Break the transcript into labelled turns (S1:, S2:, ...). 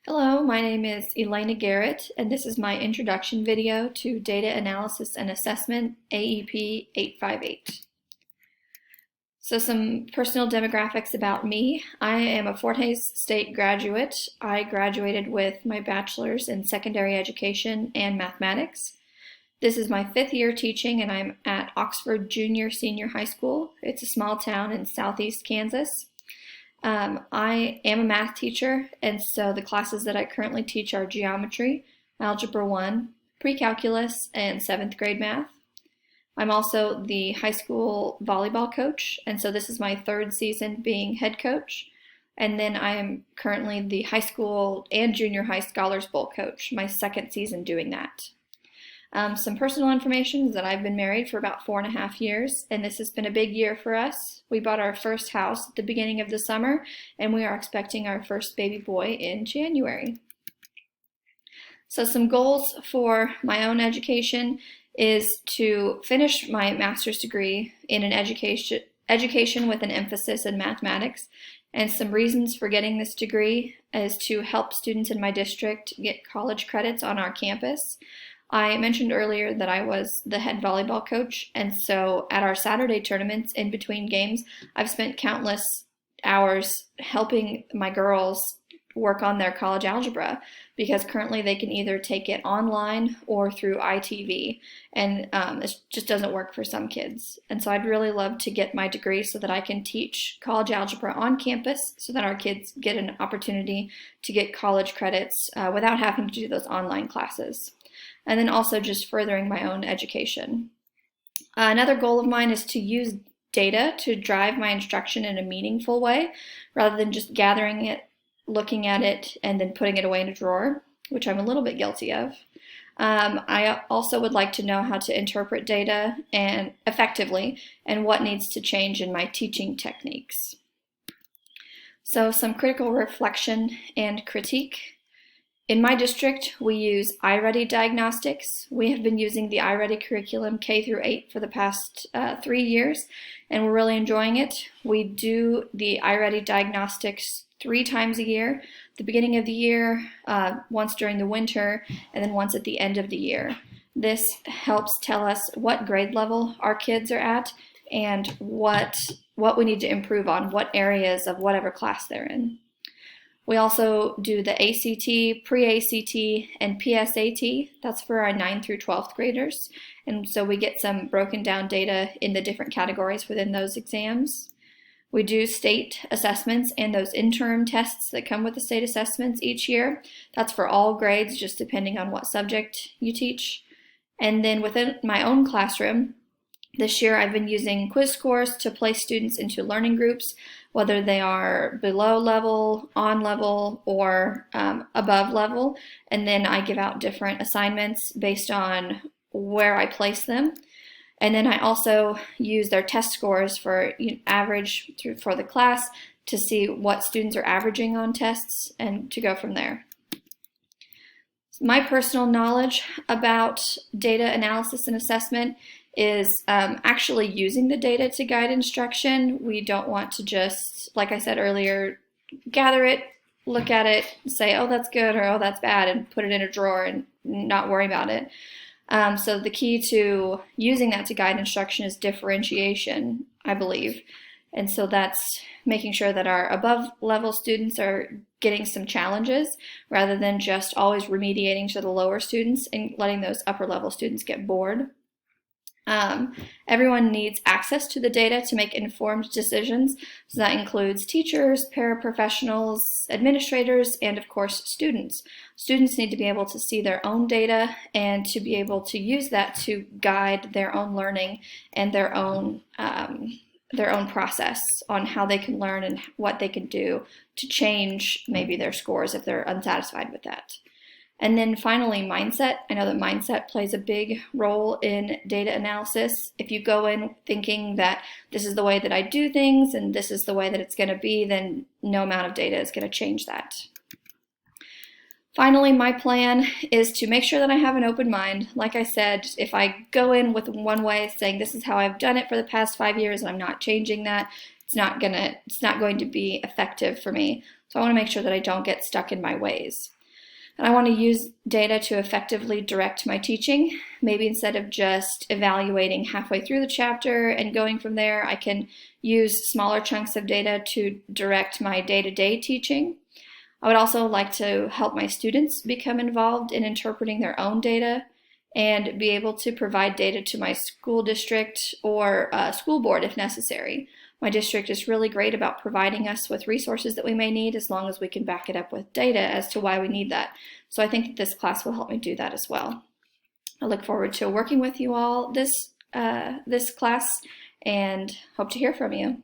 S1: Hello, my name is Elena Garrett, and this is my introduction video to Data Analysis and Assessment, AEP 858. So some personal demographics about me. I am a Fort Hays State graduate. I graduated with my bachelor's in secondary education and mathematics. This is my 5th year teaching, and I'm at Oxford Junior Senior High School. It's a small town in southeast Kansas. I am a math teacher, and so the classes that I currently teach are geometry, algebra 1, pre-calculus, and 7th grade math. I'm also the high school volleyball coach, and so this is my 3rd season being head coach. And then I am currently the high school and junior high Scholars Bowl coach, my 2nd season doing that. Some personal information is that I've been married for about 4.5 years, and this has been a big year for us. We bought our first house at the beginning of the summer, and we are expecting our first baby boy in January. So some goals for my own education is to finish my master's degree in an education with an emphasis in mathematics. And some reasons for getting this degree is to help students in my district get college credits on our campus. I mentioned earlier that I was the head volleyball coach, and so at our Saturday tournaments in between games, I've spent countless hours helping my girls work on their college algebra, because currently they can either take it online or through ITV, and it just doesn't work for some kids. And so I'd really love to get my degree so that I can teach college algebra on campus so that our kids get an opportunity to get college credits without having to do those online classes. And then also just furthering my own education. Another goal of mine is to use data to drive my instruction in a meaningful way, rather than just gathering it, looking at it, and then putting it away in a drawer, which I'm a little bit guilty of. I also would like to know how to interpret data and effectively, and what needs to change in my teaching techniques. So some critical reflection and critique. In my district, we use iReady diagnostics. We have been using the iReady curriculum K through 8 for the past 3 years, and we're really enjoying it. We do the iReady diagnostics 3 times a year, the beginning of the year, once during the winter, and then once at the end of the year. This helps tell us what grade level our kids are at and what we need to improve on, what areas of whatever class they're in. We also do the ACT, pre-ACT, and PSAT. That's for our 9th through 12th graders. And so we get some broken down data in the different categories within those exams. We do state assessments and those interim tests that come with the state assessments each year. That's for all grades, just depending on what subject you teach. And then within my own classroom, this year I've been using quiz scores to place students into learning groups, whether they are below level, on level, or above level. And then I give out different assignments based on where I place them. And then I also use their test scores for average for the class to see what students are averaging on tests and to go from there. My personal knowledge about data analysis and assessment is actually using the data to guide instruction. We don't want to just, like I said earlier, gather it, look at it, say, oh, that's good, or oh, that's bad, and put it in a drawer and not worry about it. So the key to using that to guide instruction is differentiation, I believe. And so that's making sure that our above level students are getting some challenges rather than just always remediating to the lower students and letting those upper level students get bored. Everyone needs access to the data to make informed decisions. So that includes teachers, paraprofessionals, administrators, and of course students. Students need to be able to see their own data and to be able to use that to guide their own learning and their own process on how they can learn and what they can do to change maybe their scores if they're unsatisfied with that. And then finally, mindset. I know that mindset plays a big role in data analysis. If you go in thinking that this is the way that I do things and this is the way that it's going to be, then no amount of data is going to change that. Finally, my plan is to make sure that I have an open mind. Like I said, if I go in with one way saying this is how I've done it for the past 5 years and I'm not changing that, it's not going to be effective for me. So I want to make sure that I don't get stuck in my ways. And I want to use data to effectively direct my teaching. Maybe instead of just evaluating halfway through the chapter and going from there, I can use smaller chunks of data to direct my day-to-day teaching. I would also like to help my students become involved in interpreting their own data and be able to provide data to my school district or school board if necessary. My district is really great about providing us with resources that we may need as long as we can back it up with data as to why we need that. So I think that this class will help me do that as well. I look forward to working with you all this class and hope to hear from you.